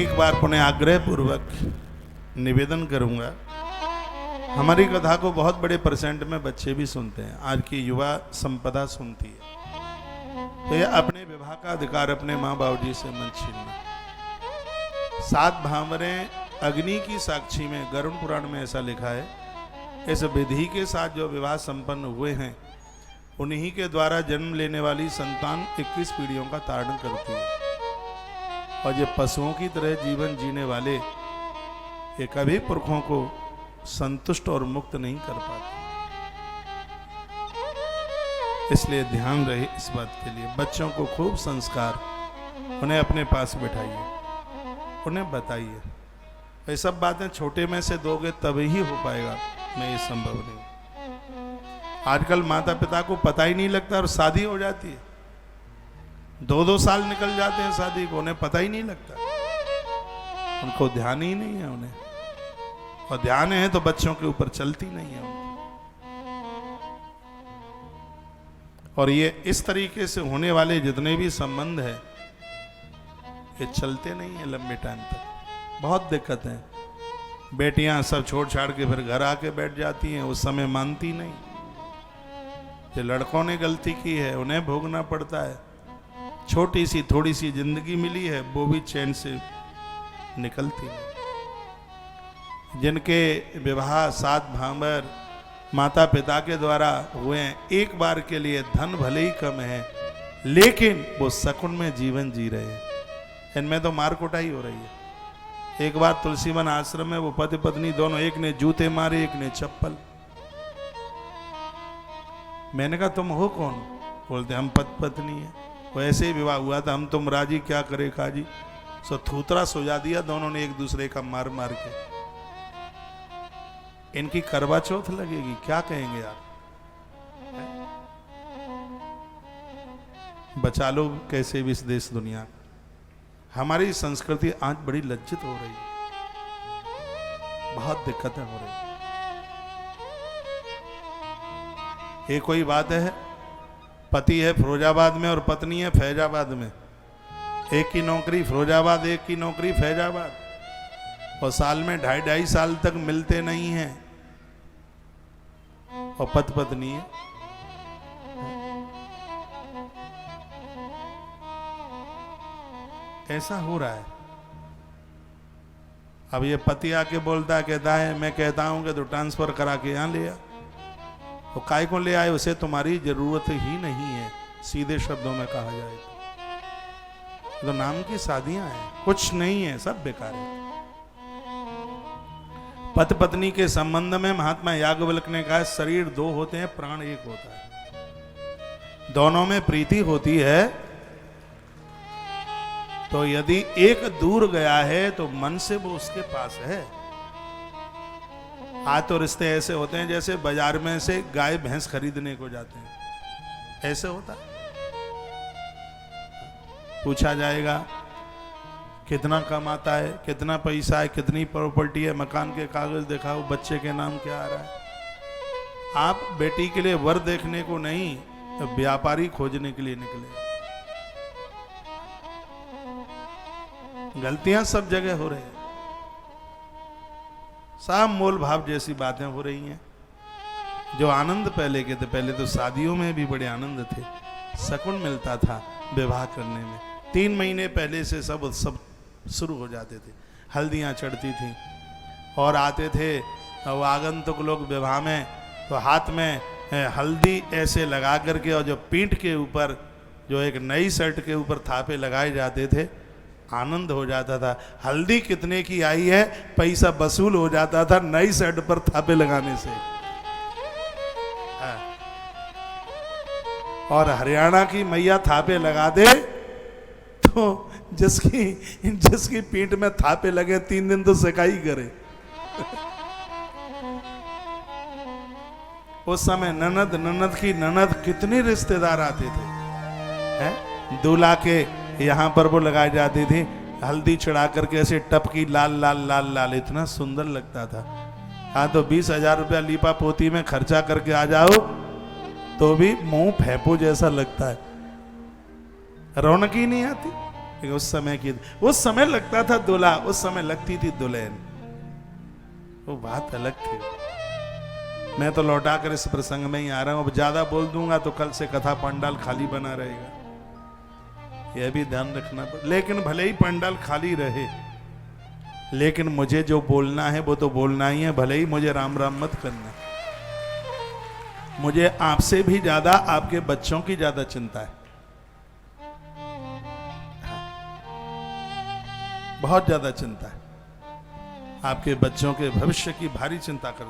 एक बार पुनः आग्रह पूर्वक निवेदन करूंगा। हमारी कथा को बहुत बड़े परसेंट में बच्चे भी सुनते हैं, आज की युवा संपदा सुनती है, तो ये अपने विवाह का अधिकार अपने माँ बाबू जी से मत छीनना। 7 भांवरें अग्नि की साक्षी में गरुड़ पुराण में ऐसा लिखा है, इस विधि के साथ जो विवाह संपन्न हुए हैं उन्हीं के द्वारा जन्म लेने वाली संतान 21 पीढ़ियों का तारण करती है, और ये पशुओं की तरह जीवन जीने वाले ये कभी पुरखों को संतुष्ट और मुक्त नहीं कर पाते। इसलिए ध्यान रहे इस बात के लिए। बच्चों को खूब संस्कार, उन्हें अपने पास बिठाइए, उन्हें बताइए। ये सब बातें छोटे में से दोगे तभी ही हो पाएगा, नहीं ये संभव नहीं। आजकल माता पिता को पता ही नहीं लगता और शादी हो जाती है, 2-2 साल निकल जाते हैं शादी को, उन्हें पता ही नहीं लगता, उनको ध्यान ही नहीं है उन्हें, और ध्यान है तो बच्चों के ऊपर चलती नहीं है उनको। और ये इस तरीके से होने वाले जितने भी संबंध है ये चलते नहीं है लंबे टाइम तक, बहुत दिक्कत है। बेटियां सब छोड़ छाड़ के फिर घर आके बैठ जाती हैं, उस समय मानती नहीं। जो लड़कों ने गलती की है उन्हें भोगना पड़ता है। छोटी सी थोड़ी सी जिंदगी मिली है वो भी चैन से निकलती नहीं। जिनके विवाह 7 भांवर माता पिता के द्वारा हुए हैं, एक बार के लिए धन भले ही कम है लेकिन वो सकुन में जीवन जी रहे हैं। इनमें तो मार कुटाई हो रही है। एक बार तुलसीवन आश्रम में वो पति पत्नी दोनों, एक ने जूते मारे एक ने चप्पल। मैंने कहा तुम हो कौन? बोलते हम पति पत्नी है, वो ऐसे ही विवाह हुआ था, हम तुम राजी क्या करे काजी। सो थूतरा सुझा दिया दोनों ने एक दूसरे का मार मार के। इनकी करवा चौथ लगेगी, क्या कहेंगे आप? बचा लो कैसे भी इस देश दुनिया। हमारी संस्कृति आज बड़ी लज्जित हो रही है, बहुत दिक्कतें हो रही। ये कोई बात है? पति है फिरोजाबाद में और पत्नी है फैजाबाद में, एक की नौकरी फिरोजाबाद एक की नौकरी फैजाबाद, और साल में 2.5 साल तक मिलते नहीं हैं, और पति पत्नी है। ऐसा हो रहा है। अब ये पति आके बोलता है, कहता है मैं कहता हूं कि तो ट्रांसफर करा के यहां ले आ, तो काय को ले आए? उसे तुम्हारी जरूरत ही नहीं है, सीधे शब्दों में कहा जाए तो नाम की शादियां हैं, कुछ नहीं है, सब बेकार है। पति पत्नी के संबंध में महात्मा याज्ञवल्क्य ने कहा शरीर 2 होते हैं, प्राण 1 होता है। दोनों में प्रीति होती है, तो यदि एक दूर गया है तो मन से वो उसके पास है। आज तो रिश्ते ऐसे होते हैं जैसे बाजार में से गाय भैंस खरीदने को जाते हैं, ऐसे होता है। पूछा जाएगा कितना कमाता है, कितना पैसा है, कितनी प्रॉपर्टी है, मकान के कागज दिखाओ, बच्चे के नाम क्या आ रहा है। आप बेटी के लिए वर देखने को नहीं, तो व्यापारी खोजने के लिए निकले। गलतियां सब जगह हो रही है, सब मोल भाव जैसी बातें हो रही हैं। जो आनंद पहले के थे, पहले तो शादियों में भी बड़े आनंद थे, शकुन मिलता था विवाह करने में। 3 महीने पहले से सब उत्सव शुरू हो जाते थे, हल्दियां चढ़ती थी और आते थे वो आगंतुक लोग विवाह में, तो हाथ में हल्दी ऐसे लगा करके, और जो पीठ के ऊपर जो एक नई शर्ट के ऊपर थापे लगाए जाते थे, आनंद हो जाता था। हल्दी कितने की आई है पैसा वसूल हो जाता था नई शर्ट पर थापे लगाने से। और हरियाणा की मैया थापे लगा दे तो जिसकी पीठ में थापे लगे 3 दिन तो सिकाई करे। उस समय ननद की ननद कितने रिश्तेदार आते थे, हैं? दूल्हा के यहाँ पर वो लगाई जाती थी, हल्दी चढ़ा करके ऐसे टपकी लाल लाल लाल लाल, इतना सुंदर लगता था। हाँ तो 20,000 रुपया लीपा पोती में खर्चा करके आ जाओ तो भी मुंह फेंपो जैसा लगता है, रौनक ही नहीं आती। लेकिन उस समय लगता था दूल्हा, उस समय लगती थी दुल्हन। वो बात अलग थी। मैं तो लौटा कर इस प्रसंग में ही आ रहा हूं। अब ज्यादा बोल दूंगा तो कल से कथा पंडाल खाली बना रहेगा, यह भी ध्यान रखना। लेकिन भले ही पंडाल खाली रहे, लेकिन मुझे जो बोलना है वो तो बोलना ही है। भले ही मुझे राम राम मत करना, मुझे आपसे भी ज्यादा आपके बच्चों की ज्यादा चिंता है, बहुत ज्यादा चिंता है। आपके बच्चों के भविष्य की भारी चिंता करता